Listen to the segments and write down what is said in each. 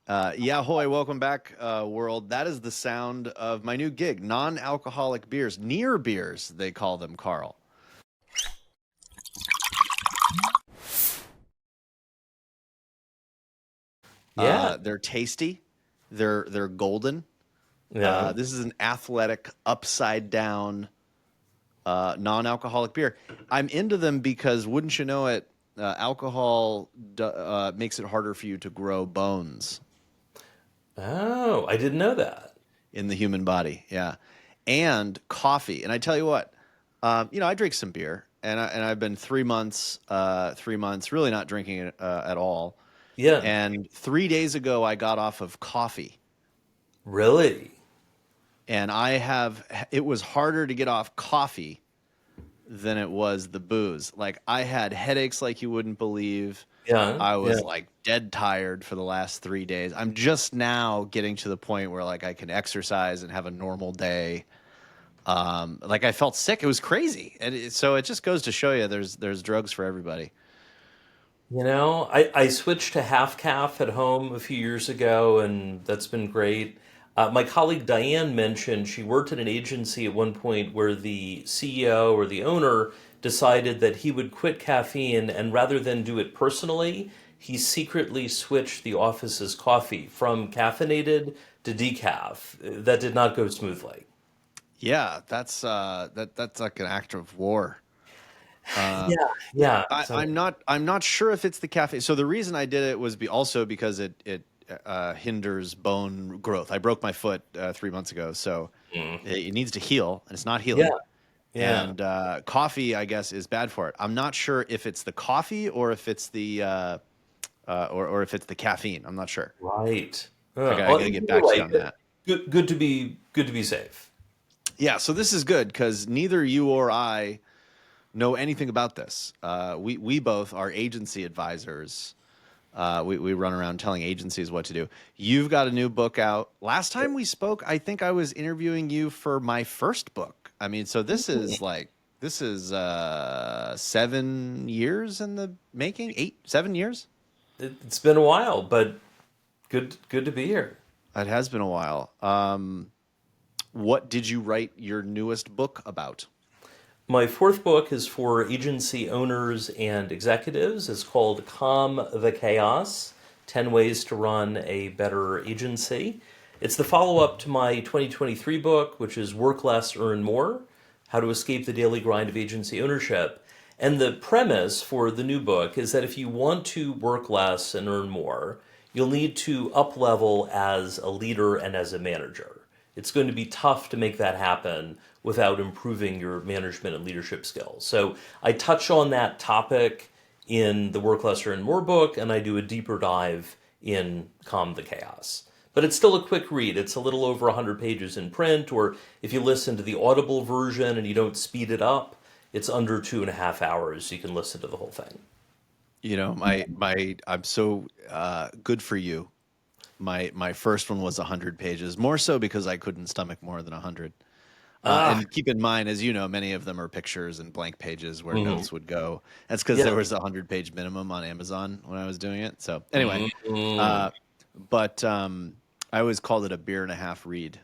Hoy, welcome back, world. That is the sound of my new gig, non-alcoholic beers, near beers, they call them, Karl. Yeah, They're tasty, they're golden. yeah. This is an athletic, upside down, non-alcoholic beer. I'm into them because, wouldn't you know it, alcohol makes it harder for you to grow bones Oh, I didn't know that. in the human body. Yeah, and coffee. And I tell you what, I drink some beer, and I've been 3 months, 3 months really not drinking it at all. Yeah, And 3 days ago, I got off of coffee, really. and it was harder to get off coffee than it was the booze. Like I had headaches like you wouldn't believe. Yeah, I yeah. was like dead tired for the last 3 days. I'm just now getting to the point where like I can exercise and have a normal day. Like I felt sick. It was crazy, and so it just goes to show you there's drugs for everybody. I switched to half calf at home a few years ago, and that's been great. My colleague Diane mentioned she worked at an agency at one point where the CEO or the owner decided that he would quit caffeine, and rather than do it personally, he secretly switched the office's coffee from caffeinated to decaf. That did not go smoothly. Yeah, that's like an act of war. Uh, Yeah, yeah. I'm not sure if it's the caffeine. So the reason I did it was also because it hinders bone growth. I broke my foot 3 months ago, so Mm. it needs to heal, and it's not Yeah, healing. yeah. And coffee, I guess, is bad for it. I'm not sure if it's the coffee or if it's the or if it's the caffeine. I'm not sure. Right. I Well, gotta get you're back to you right. on that. Good to be safe. Yeah, so this is good because neither you or I know anything about this. We both are agency advisors. We run around telling agencies what to do. You've got a new book out. Last time we spoke, I think I was interviewing you for my first book. I mean, so this is 7 years in the making, 8, 7 years. It's been a while, but good to be here. It has been a while. What did you write your newest book about? My fourth book is for agency owners and executives. It's called Calm the Chaos: 10 Ways to Run a Better Agency. It's the follow-up to my 2023 book, which is Work Less, Earn More: How to Escape the Daily Grind of Agency Ownership. And the premise for the new book is that if you want to work less and earn more, you'll need to up level as a leader and as a manager. It's going to be tough to make that happen without improving your management and leadership skills. So I touch on that topic in the Work Less Earn More book, and I do a deeper dive in Calm the Chaos. But it's still a quick read. It's a little over 100 pages in print, or if you listen to the Audible version and you don't speed it up, it's under 2.5 hours. You can listen to the whole thing. I'm so good for you. My first one was 100 pages, more so because I couldn't stomach more than 100. Ah, And keep in mind, as you know, many of them are pictures and blank pages where mhm. notes would go. That's because Yeah. there was a 100 page minimum on Amazon when I was doing it. So anyway, Mm. uh, but I always called it a beer and a half read.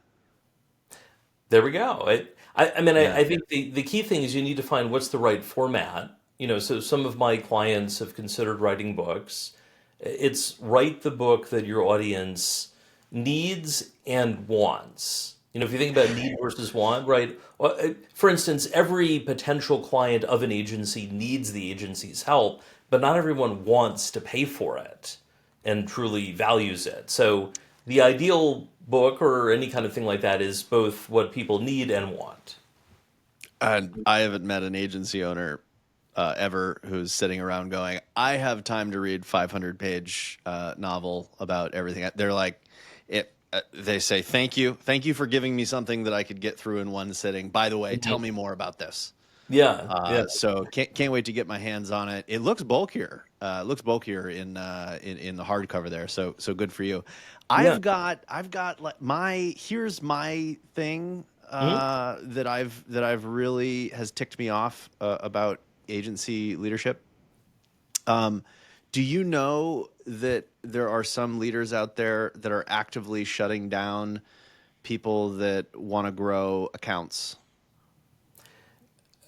There we go. I mean, Yeah. I think the key thing is you need to find what's the right format. So some of my clients have considered writing books. It's write the book that your audience needs and wants. If you think about need versus want, right? For instance, every potential client of an agency needs the agency's help, but not everyone wants to pay for it and truly values it. So the ideal book or any kind of thing like that is both what people need and want. And I haven't met an agency owner ever who's sitting around going, "I have time to read 500 page novel about everything." They're like, it. They say, thank you for giving me something that I could get through in one sitting. By the way, tell Mhm. me more about this. Yeah, yeah, So can't wait to get my hands on it. It looks bulkier. Looks bulkier in the hardcover there. So good for you. yeah. I've got like my here's my thing Mhm. that I've really has ticked me off about agency leadership. Um, Do you know that there are some leaders out there that are actively shutting down people that want to grow accounts,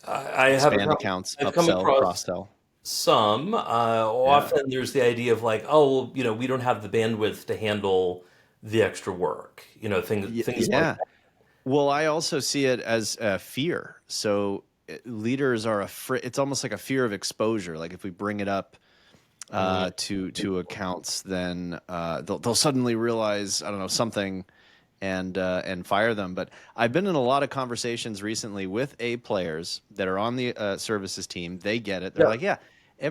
I have expand accounts, I've come upsell, across cross sell? some. Yeah. Often there's the idea of like, oh, well, we don't have the bandwidth to handle the extra work. Things like Yeah. that. Well, I also see it as a fear. So leaders are afraid. It's almost like a fear of exposure. Like if we bring it up Mm, to accounts, then they'll suddenly realize I don't know something, and fire them. But I've been in a lot of conversations recently with A players that are on the services team. They get it. They're yeah. like, yeah,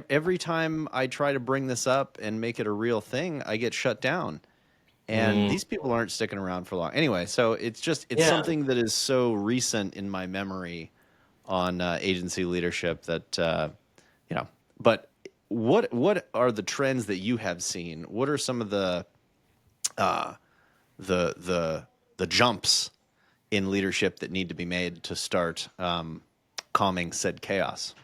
every time I try to bring this up and make it a real thing, I get shut down. And Mm, these people aren't sticking around for long anyway. So it's yeah. something that is so recent in my memory on agency leadership that you know. But what are the trends that you have seen? What are some of uh, the the jumps in leadership that need to be made to start calming said chaos?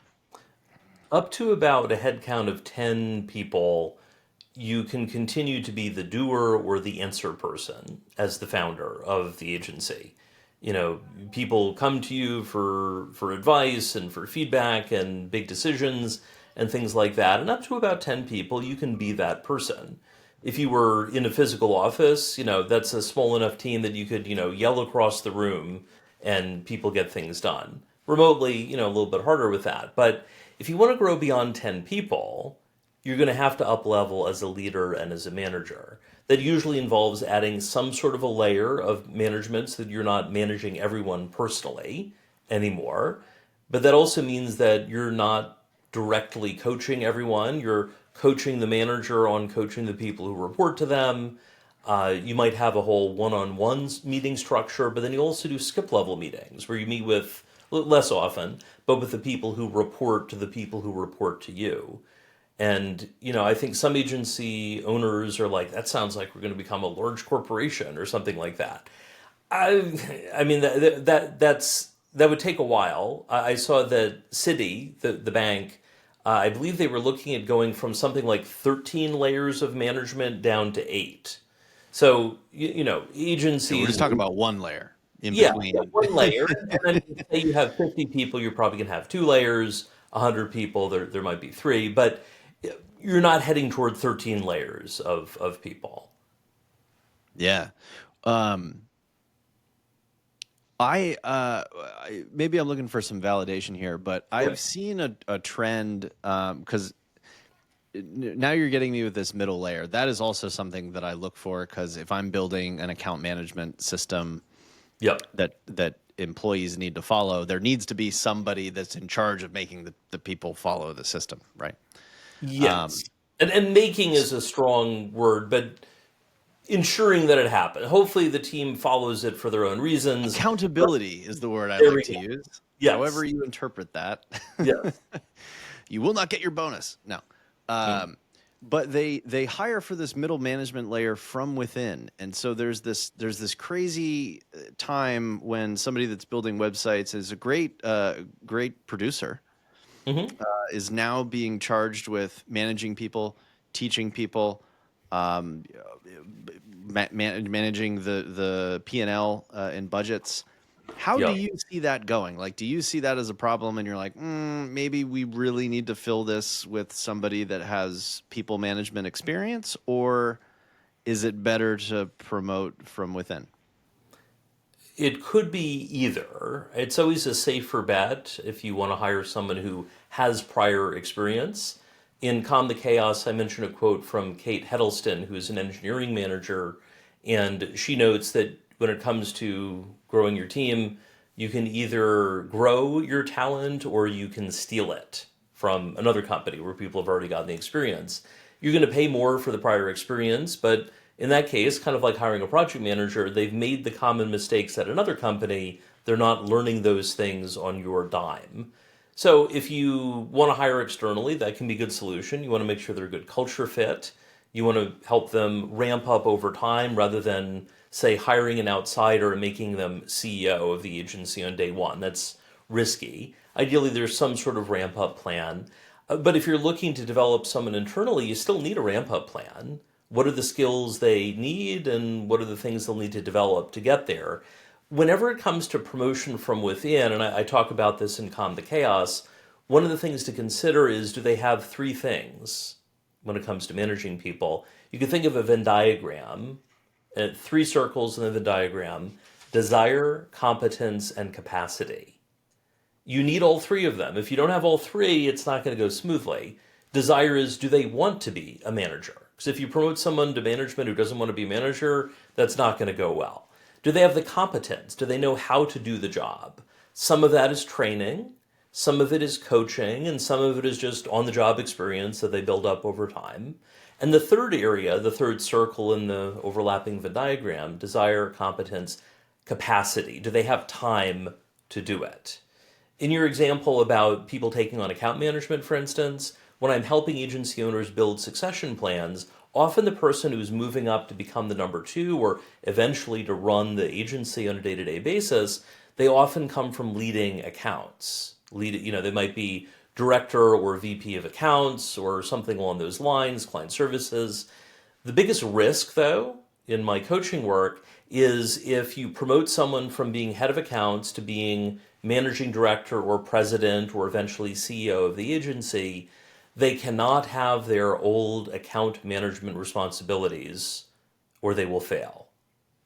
Up to about a head count of 10 people, you can continue to be the doer or the answer person as the founder of the agency. People come to you for advice and for feedback and big decisions and things like that. And up to about 10 people, you can be that person. If you were in a physical office, that's a small enough team that you could, yell across the room and people get things done. Remotely, a little bit harder with that. But if you want to grow beyond 10 people, you're going to have to up level as a leader and as a manager. That usually involves adding some sort of a layer of management so that you're not managing everyone personally anymore. But that also means that you're not directly coaching everyone. You're coaching the manager on coaching the people who report to them. You might have a whole one-on-one meeting structure, but then you also do skip level meetings where you meet with less often, but with the people who report to the people who report to you. And, I think some agency owners are like, that sounds like we're going to become a large corporation or something like that. I mean, that would take a while. I saw that Citi, the bank, I believe they were looking at going from something like 13 layers of management down to eight. So, So we're agencies, just talking about one layer in yeah, between. one layer. And then say you have 50 people, you're probably going to have two layers. 100 people, there might be three. But you're not heading toward 13 layers of people. Yeah. Um, maybe I'm looking for some validation here, but Yeah. I've seen a trend because now you're getting me with this middle layer. That is also something that I look for because if I'm building an account management system Yep. that employees need to follow, there needs to be somebody that's in charge of making the people follow the system, right? Yes. And making is a strong word, but ensuring that it happens. Hopefully the team follows it for their own reasons. Accountability is the word I There like we to go. use. However Yes. you interpret that. Yes. You will not get your bonus. No. Mm. But they hire for this middle management layer from within. And so there's this crazy time when somebody that's building websites is a great producer Hmm. is now being charged with managing people, teaching people, um, managing the P&L and budgets. How do Yep. you see that going? Like, do you see that as a problem? And you're like, maybe we really need to fill this with somebody that has people management experience, or is it better to promote from within? It could be either. It's always a safer bet if you want to hire someone who has prior experience. In Calm the Chaos, I mentioned a quote from Kate Heddleston, who's an engineering manager, and she notes that when it comes to growing your team, you can either grow your talent or you can steal it from another company where people have already gotten the experience. You're going to pay more for the prior experience, but in that case, kind of like hiring a project manager, they've made the common mistakes at another company. They're not learning those things on your dime. So if you want to hire externally, that can be a good solution. You want to make sure they're a good culture fit. You want to help them ramp up over time rather than, say, hiring an outsider and making them CEO of the agency on day one. That's risky. Ideally, there's some sort of ramp up plan. But if you're looking to develop someone internally, you still need a ramp up plan. What are the skills they need and what are the things they'll need to develop to get there? Whenever it comes to promotion from within, and I talk about this in Calm the Chaos, one of the things to consider is, do they have three things when it comes to managing people? You can think of a Venn diagram, three circles in the Venn diagram: desire, competence, and capacity. You need all three of them. If you don't have all three, it's not going to go smoothly. Desire is, do they want to be a manager? Because if you promote someone to management who doesn't want to be a manager, that's not going to go well. Do they have the competence? Do they know how to do the job? Some of that is training, some of it is coaching, and some of it is just on the job experience that they build up over time. And the third area, the third circle in the overlapping Venn diagram: desire, competence, capacity. Do they have time to do it? In your example about people taking on account management, for instance, when I'm helping agency owners build succession plans, often the person who's moving up to become the number two or eventually to run the agency on a day-to-day basis, they often come from leading accounts. They might be director or VP of accounts or something along those lines, client services. The biggest risk, though, in my coaching work is if you promote someone from being head of accounts to being managing director or president or eventually CEO of the agency, they cannot have their old account management responsibilities or they will fail.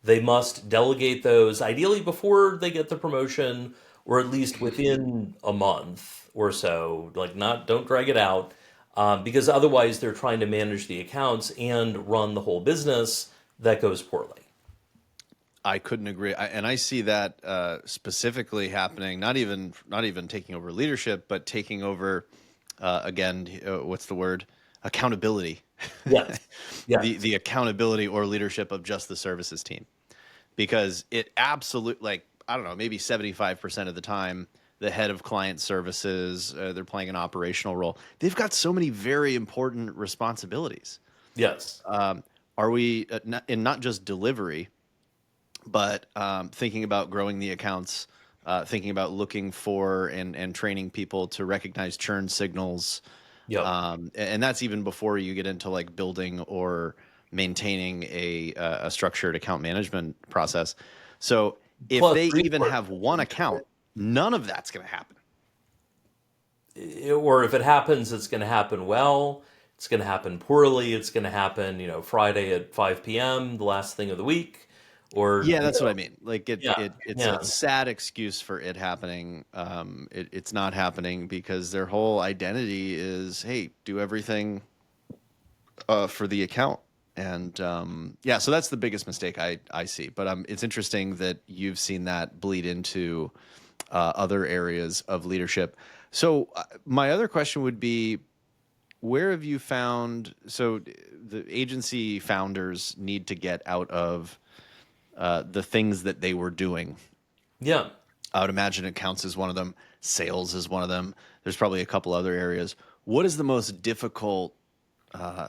They must delegate those, ideally before they get the promotion, or at least within a month or so. Don't drag it out, because otherwise they're trying to manage the accounts and run the whole business. That goes poorly. I couldn't agree, and I see that specifically happening. Not even taking over leadership, but taking over again. What's the word? Accountability. Yes. Yeah. The accountability or leadership of just the services team, because it absolutely, like, I don't know, maybe 75% of the time, the head of client services, they're playing an operational role. They've got so many very important responsibilities. Yes. Are we in not just delivery, but thinking about growing the accounts, thinking about looking for and training people to recognize churn signals. Yep. And that's even before you get into like building or maintaining a structured account management process. So if Plus, they even have one account, none of that's going to happen. or if it happens, it's going to happen well. It's going to happen poorly. It's going to happen, Friday at 5 p.m., the last thing of the week. Or Yeah, that's what I mean. Like it's yeah. a sad excuse for it happening. It's not happening because their whole identity is, hey, do everything for the account. And so that's the biggest mistake I see. But it's interesting that you've seen that bleed into other areas of leadership. So my other question would be, where have you found, so the agency founders need to get out of the things that they were doing. Yeah. I would imagine accounts is one of them. Sales is one of them. There's probably a couple other areas. What is the most difficult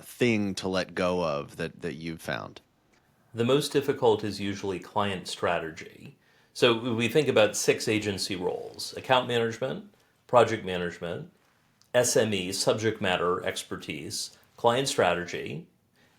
thing to let go of that you've found? The most difficult is usually client strategy. So we think about 6 agency roles: account management, project management, SME, subject matter expertise, client strategy,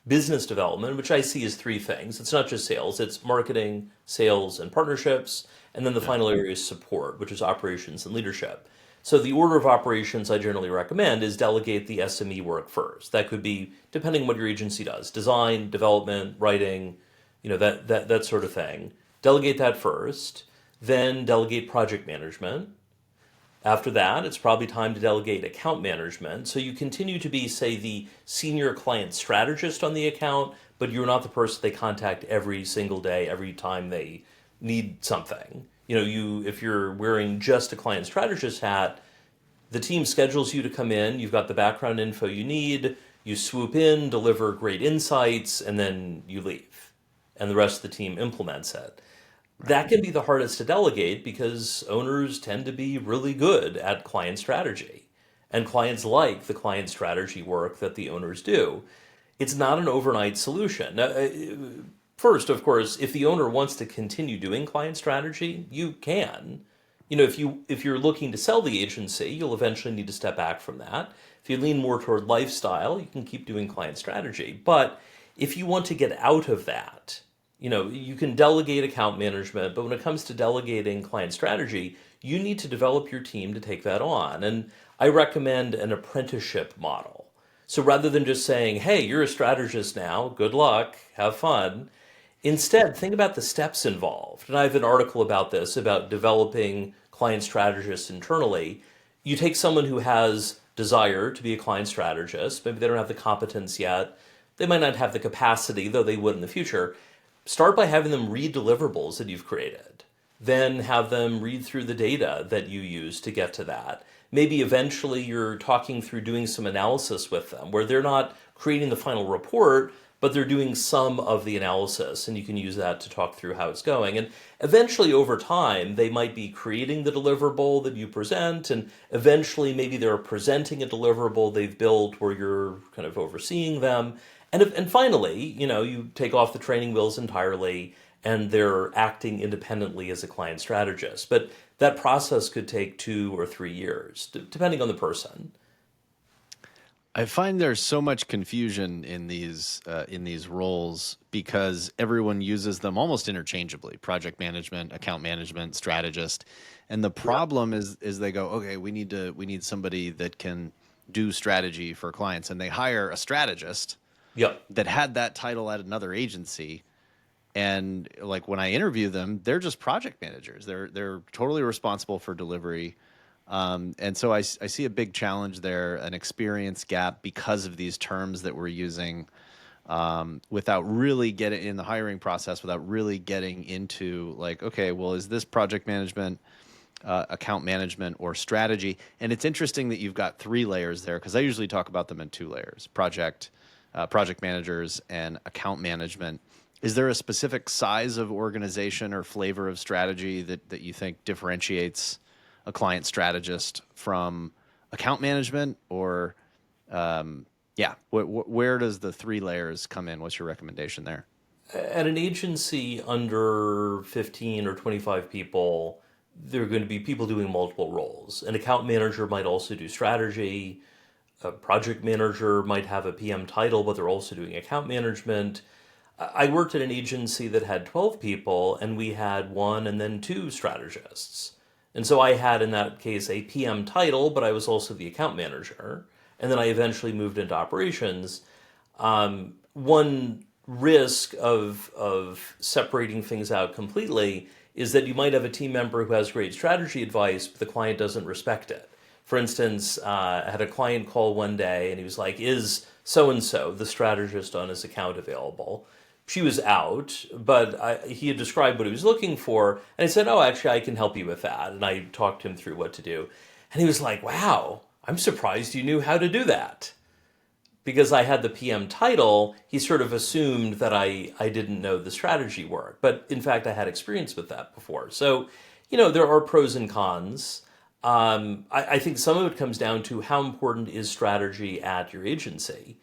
business development, which I see as 3 things. It's not just sales, it's marketing, sales, and partnerships. And then the final area is support, which is operations and leadership. So the order of operations I generally recommend is delegate the SME work first. That could be, depending on what your agency does, design, development, writing, that sort of thing. Delegate that first, then delegate project management. After that, it's probably time to delegate account management. So you continue to be, say, the senior client strategist on the account, but you're not the person they contact every single day, every time they need something. If you're wearing just a client strategist hat, the team schedules you to come in, you've got the background info you need, you swoop in, deliver great insights, and then you leave. And the rest of the team implements it. That can be the hardest to delegate because owners tend to be really good at client strategy. And clients like the client strategy work that the owners do. It's not an overnight solution. Now, first, of course, if the owner wants to continue doing client strategy, you can. If you're looking to sell the agency, you'll eventually need to step back from that. If you lean more toward lifestyle, you can keep doing client strategy. But if you want to get out of that, you can delegate account management, but when it comes to delegating client strategy, you need to develop your team to take that on. And I recommend an apprenticeship model. So rather than just saying, hey, you're a strategist now, good luck, have fun, instead, think about the steps involved. And I have an article about this, about developing client strategists internally. You take someone who has desire to be a client strategist, maybe they don't have the competence yet, they might not have the capacity, though they would in the future. Start by having them read deliverables that you've created. Then have them read through the data that you use to get to that. Maybe eventually you're talking through doing some analysis with them where they're not creating the final report, but they're doing some of the analysis, and you can use that to talk through how it's going. And eventually, over time, they might be creating the deliverable that you present, and eventually maybe they're presenting a deliverable they've built where you're kind of overseeing them. And finally, you take off the training wheels entirely, and they're acting independently as a client strategist. But that process could take 2 or 3 years, depending on the person. I find there's so much confusion in these roles because everyone uses them almost interchangeably: project management, account management, strategist. And the problem is they go, okay, we need somebody that can do strategy for clients, and they hire a strategist Yep. that had that title at another agency. And like when I interview them, they're just project managers. They're totally responsible for delivery. And so I see a big challenge there, an experience gap because of these terms that we're using, without really getting in the hiring process, without really getting into like, okay, well, is this project management, account management, or strategy? And it's interesting that you've got 3 layers there, because I usually talk about them in 2 layers: project managers and account management. Is there a specific size of organization or flavor of strategy that you think differentiates a client strategist from account management? Or where does the 3 layers come in? What's your recommendation there? At an agency under 15 or 25 people, there are going to be people doing multiple roles. An account manager might also do strategy. A project manager might have a PM title, but they're also doing account management. I worked at an agency that had 12 people, and we had 1 and then 2 strategists. And so I had, in that case, a PM title, but I was also the account manager. And then I eventually moved into operations. One risk of separating things out completely is that you might have a team member who has great strategy advice, but the client doesn't respect it. For instance, I had a client call one day, and he was like, is so-and-so, the strategist on his account, available? She was out, but he had described what he was looking for, and I said, oh, actually, I can help you with that. And I talked him through what to do. And he was like, wow, I'm surprised you knew how to do that. Because I had the PM title, he sort of assumed that I didn't know the strategy work. But in fact, I had experience with that before. So, there are pros and cons. I think some of it comes down to how important is strategy at your agency.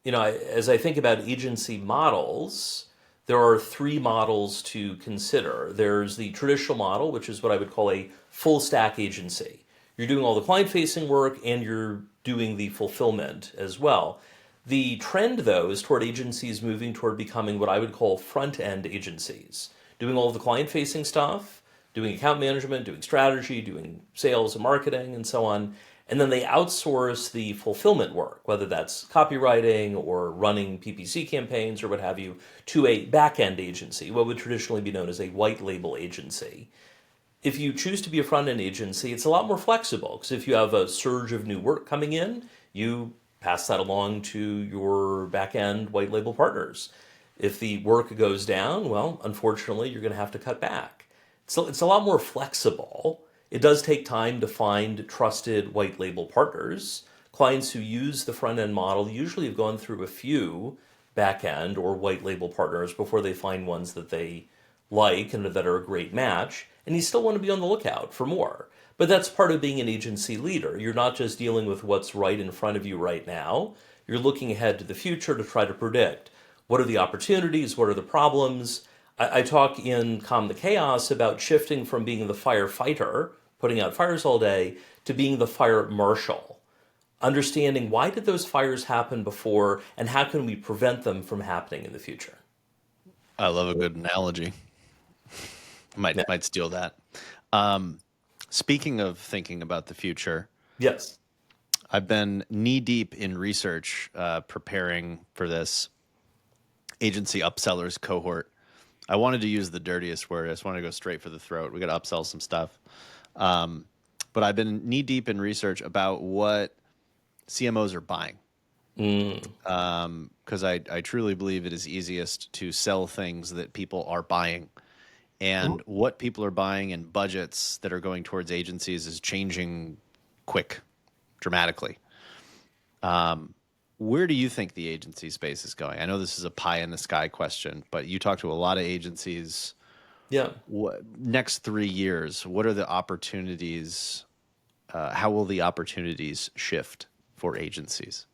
As I think about agency models, there are 3 models to consider. There's the traditional model, which is what I would call a full stack agency. You're doing all the client-facing work and you're doing the fulfillment as well. The trend, though, is toward agencies moving toward becoming what I would call front-end agencies, doing all the client-facing stuff, doing account management, doing strategy, doing sales and marketing, and so on. And then they outsource the fulfillment work, whether that's copywriting or running PPC campaigns or what have you, to a back-end agency, what would traditionally be known as a white label agency. If you choose to be a front-end agency, it's a lot more flexible, because if you have a surge of new work coming in, you pass that along to your back-end white label partners. If the work goes down, well, unfortunately, you're going to have to cut back. So it's a lot more flexible. It does take time to find trusted white label partners. Clients who use the front-end model usually have gone through a few back-end or white label partners before they find ones that they like and that are a great match. And you still want to be on the lookout for more. But that's part of being an agency leader. You're not just dealing with what's right in front of you right now. You're looking ahead to the future to try to predict what are the opportunities, what are the problems. I talk in Calm the Chaos about shifting from being the firefighter, putting out fires all day, to being the fire marshal. understanding why did those fires happen before and how can we prevent them from happening in the future. I love a good analogy. Yeah. Might steal that. Um, Speaking of thinking about the future, Yes. I've been knee deep in research preparing for this agency upsellers cohort. I wanted to use the dirtiest word. I just wanted to go straight for the throat. We got to upsell some stuff. Um, but I've been knee deep in research about what CMOs are buying Mm. because I truly believe it is easiest to sell things that people are buying. And what people are buying and budgets that are going towards agencies is changing quick, dramatically. Where do you think the agency space is going? I know this is a pie in the sky question, but you talk to a lot of agencies. Yeah. What next 3 years? What are the opportunities? How will the opportunities shift for agencies?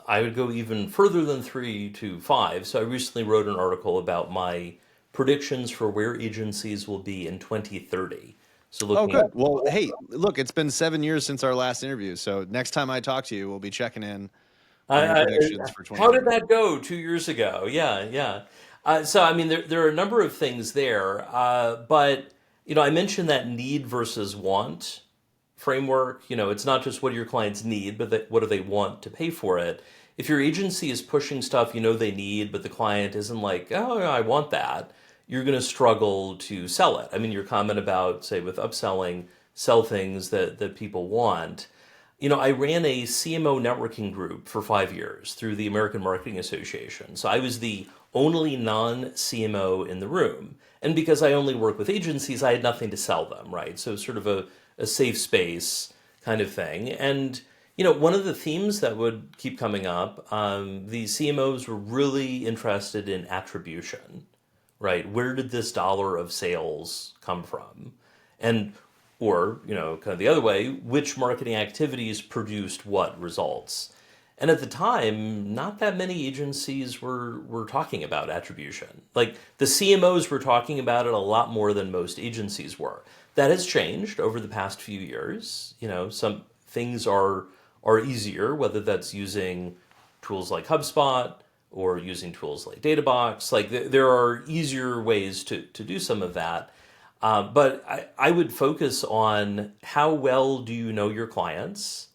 I would go even further than 3 to 5. So I recently wrote an article about my predictions for where agencies will be in 2030. So Oh, looking at good. Well, hey, look, it's been 7 years since our last interview, so next time I talk to you, we'll be checking in on your predictions for how did 2030. that go 2 years ago? Yeah, yeah. So I mean, there are a number of things there, but I mentioned that need versus want framework. It's not just what do your clients need, but what do they want to pay for it. If your agency is pushing stuff they need, but the client isn't like, oh, I want that, you're going to struggle to sell it. I mean, your comment about, say, with upselling, sell things that people want. I ran a CMO networking group for 5 years through the American Marketing Association. So I was the only non-CMO in the room. And because I only work with agencies, I had nothing to sell them, right? So sort of a safe space kind of thing. And, one of the themes that would keep coming up, the CMOs were really interested in attribution, right? Where did this dollar of sales come from? And or, kind of the other way, which marketing activities produced what results? And at the time, not that many agencies were talking about attribution. Like the CMOs were talking about it a lot more than most agencies were. That has changed over the past few years. Some things are easier, whether that's using tools like HubSpot or using tools like Databox. Like there are easier ways to do some of that. But I would focus on how well do you know your clients,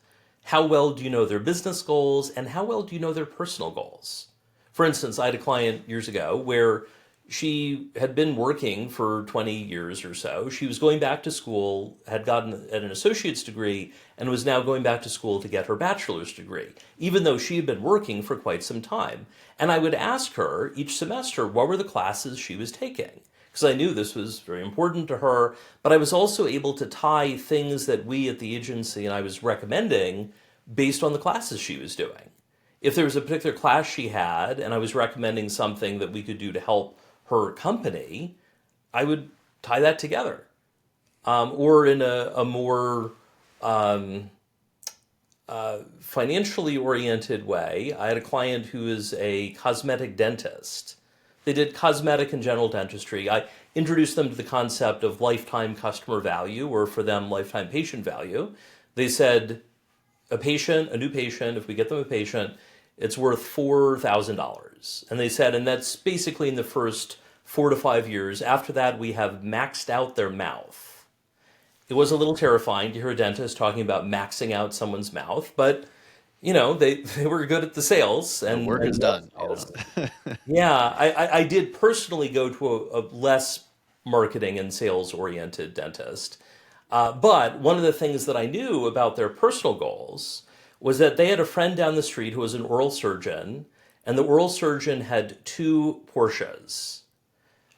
how well do you know their business goals, and how well do you know their personal goals. For instance, I had a client years ago where she had been working for 20 years or so. She was going back to school, had gotten an associate's degree, and was now going back to school to get her bachelor's degree, even though she had been working for quite some time. And I would ask her each semester what were the classes she was taking, because I knew this was very important to her, but I was also able to tie things that we at the agency and I was recommending based on the classes she was doing. If there was a particular class she had and I was recommending something that we could do to help her company, I would tie that together. Or in a more financially oriented way, I had a client who is a cosmetic dentist. They did cosmetic and general dentistry. I introduced them to the concept of lifetime customer value, or for them, lifetime patient value. They said, a new patient, if we get them a patient, it's worth $4,000. And they said, and that's basically in the first 4 to 5 years. After that, we have maxed out their mouth. It was a little terrifying to hear a dentist talking about maxing out someone's mouth, but they were good at the sales The and, work is and done. sales. Yeah, I did personally go to a less marketing and sales oriented dentist. But one of the things that I knew about their personal goals was that they had a friend down the street who was an oral surgeon, and the oral surgeon had two Porsches.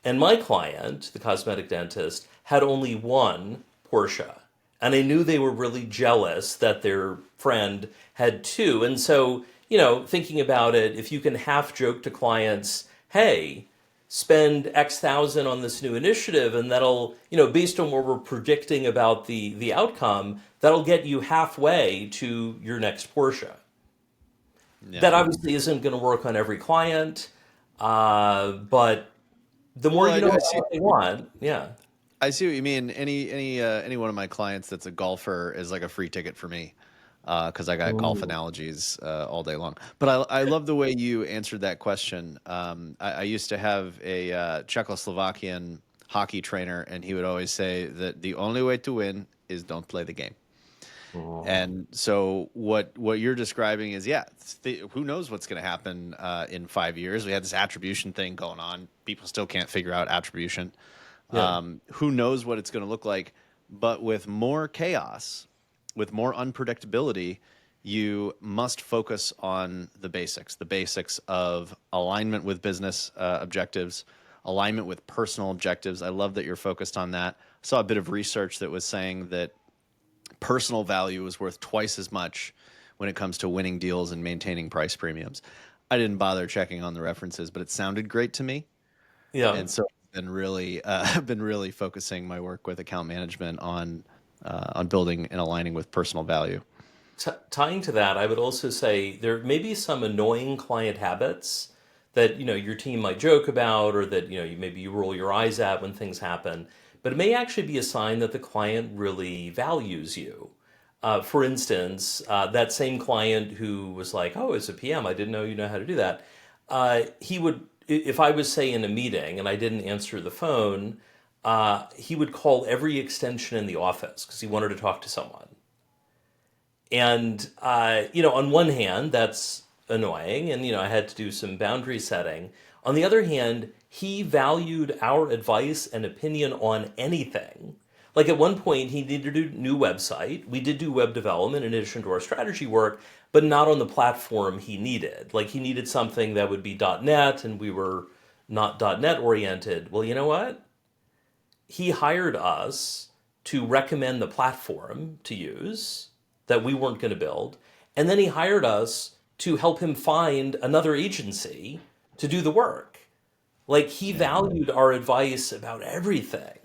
And my client, the cosmetic dentist, had only one Porsche. And I knew they were really jealous that their friend had two. And so, thinking about it, if you can half joke to clients, hey, spend X thousand on this new initiative, and that'll, based on what we're predicting about the outcome, that'll get you halfway to your next Porsche. Yeah. That obviously isn't going to work on every client, but the more Well, you know I about see. what they want, yeah. I see what you mean. Any one of my clients that's a golfer is like a free ticket for me. because I got golf Mm. analogies all day long. But I love the way you answered that question. I used to have a Czechoslovakian hockey trainer, and he would always say that the only way to win is don't play the game. Mm. And so what you're describing is, yeah, who knows what's going to happen in 5 years? We had this attribution thing going on. People still can't figure out attribution. Yeah. Who knows what it's going to look like? But with more chaos, with more unpredictability, you must focus on the basics of alignment with business objectives, alignment with personal objectives. I love that you're focused on that. I saw a bit of research that was saying that personal value is worth twice as much when it comes to winning deals and maintaining price premiums. I didn't bother checking on the references, but it sounded great to me, Yeah. and so I've been really been really focusing my work with account management on building and aligning with personal value. Tying to that, I would also say there may be some annoying client habits that your team might joke about, or that maybe you roll your eyes at when things happen. But it may actually be a sign that the client really values you. For instance, that same client who was like, "Oh, as a PM, I didn't know you know how to do that." He would, if I was say in a meeting and I didn't answer the phone, he would call every extension in the office because he wanted to talk to someone. And on one hand, that's annoying, and I had to do some boundary setting. On the other hand, he valued our advice and opinion on anything. Like at one point, he needed a new website. We did do web development in addition to our strategy work, but not on the platform he needed. Like he needed something that would be .NET, and we were not .NET oriented. Well, you know what? He hired us to recommend the platform to use that we weren't going to build. And then he hired us to help him find another agency to do the work. Like he Yeah. valued our advice about everything.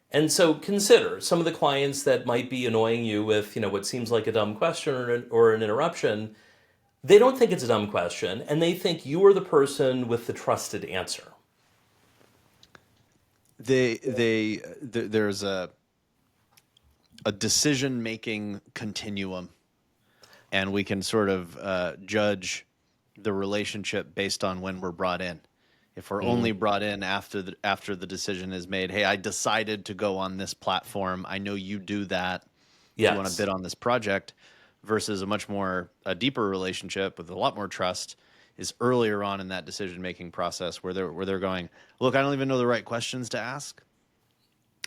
And so consider some of the clients that might be annoying you with, what seems like a dumb question or an interruption. They don't think it's a dumb question, and they think you are the person with the trusted answer. There's a decision making continuum, and we can sort of judge the relationship based on when we're brought in. If we're only Mm. brought in after the decision is made, hey, I decided to go on this platform. I know you do that. Do you want to Yes. bid on this project? Versus a much more a deeper relationship with a lot more trust is earlier on in that decision making process where they're going, look, I don't even know the right questions to ask.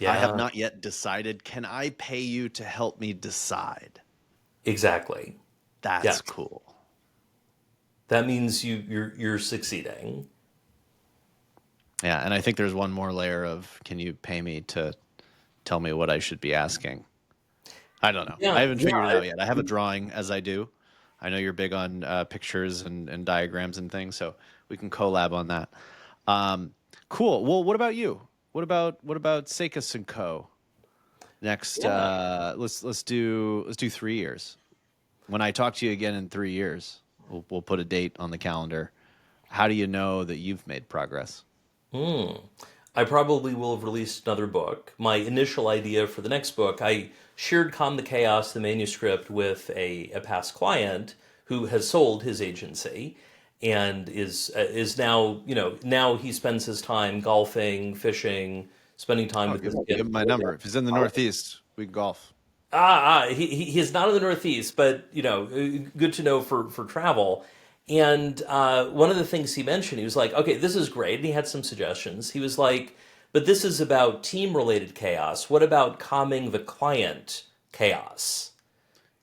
I have Yeah, not yet decided. Can I pay you to help me decide? exactly. Yeah. That's cool. That means you're succeeding. Yeah, and I think there's one more layer of can you pay me to tell me what I should be asking? I don't know. I Yeah, haven't yeah. figured it out yet. I have a drawing as I do. I know you're big on pictures and diagrams and things, so we can collab on that. Um, cool. Well, what about you? What about Sakas and Co. Next? Yeah. Let's do 3 years. When I talk to you again in 3 years, we'll put a date on the calendar. How do you know that you've made progress? Hmm. I probably will have released another book. My initial idea for the next book, I shared Calm the Chaos, the manuscript, with a past client who has sold his agency and is now, now he spends his time golfing, fishing, spending time Oh, with his give kids. him my number. If he's in the Northeast, we can golf. He's not in the Northeast, but good to know for travel. And one of the things he mentioned, he was like, "Okay, this is great," and he had some suggestions. He was like, "But this is about team-related chaos. What about calming the client chaos?"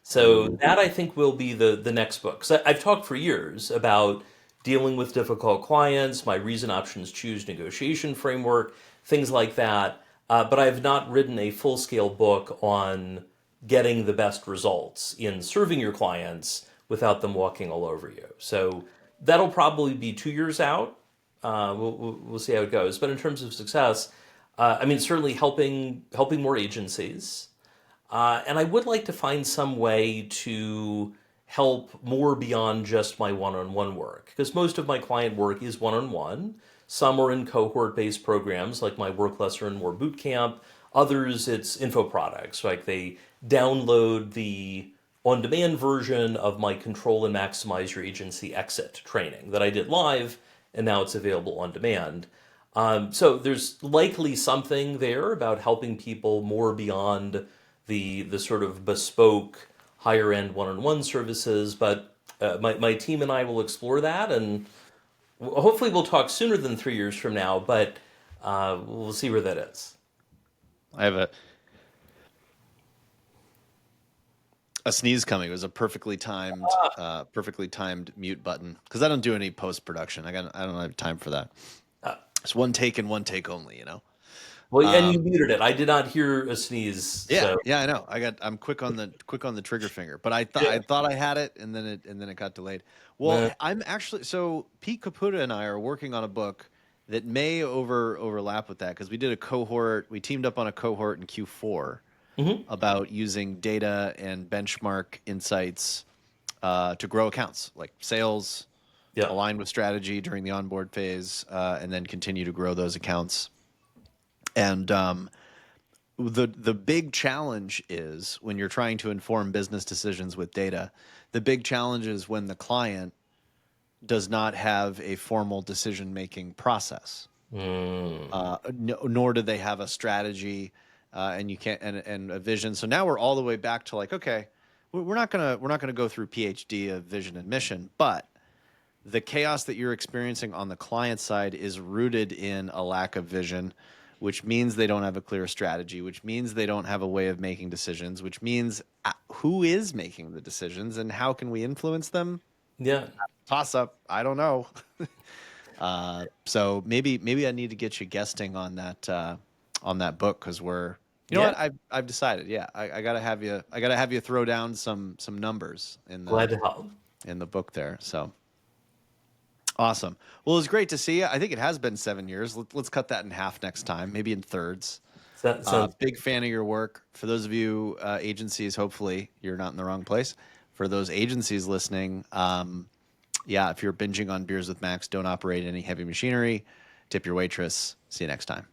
So Ooh. that I think will be the next book. Because I've talked for years about dealing with difficult clients, my reason options choose negotiation framework, things like that. But I have not written a full scale book on getting the best results in serving your clients without them walking all over you. So that'll probably be 2 years out. We'll see how it goes. But in terms of success, I mean, certainly helping more agencies. And I would like to find some way to help more beyond just my one on one work, because most of my client work is one on one. Some are in cohort based programs like my Work Lesser and More Bootcamp. Others, it's info products, like they download the on-demand version of my Control and Maximize Your Agency Exit training that I did live, and now it's available on demand. So there's likely something there about helping people more beyond the sort of bespoke higher end one-on-one services, but my team and I will explore that, and hopefully we'll talk sooner than 3 years from now, but we'll see where that is. I have a sneeze coming. It was a perfectly timed mute button because I don't do any post production. I don't have time for that. Uh, It's one take and one take only. well, and you Um, muted it. I did not hear a sneeze, yeah, so yeah, I know. I'm quick on the trigger finger, but yeah. I thought I had it, and then it got delayed. Well, Nah. I'm actually so Pete Caputa and I are working on a book that may overlap with that because we did a cohort. We teamed up on a cohort in Q4 Hmm. about using data and benchmark insights to grow accounts like sales, Yeah. align with strategy during the onboard phase, and then continue to grow those accounts. And the big challenge is when you're trying to inform business decisions with data. The big challenge is when the client does not have a formal decision making process, Mm. nor do they have a strategy, and you can't and a vision. So now we're all the way back to like, okay, we're not gonna go through PhD of vision and mission, but the chaos that you're experiencing on the client side is rooted in a lack of vision, which means they don't have a clear strategy, which means they don't have a way of making decisions, which means who is making the decisions and how can we influence them? Yeah. Toss up. I don't know. So maybe I need to get you guesting on that book because we're you know Yeah. what I've decided. Yeah, I gotta have you. I gotta have you throw down some numbers Glad to help. in the book there. So awesome. Well, it was great to see you. I think it has been 7 years. Let's cut that in half next time, maybe in thirds. Sounds Big fan of your work. For those of you agencies, hopefully you're not in the wrong place. For those agencies listening, yeah, if you're binging on beers with Max, don't operate any heavy machinery. Tip your waitress. See you next time.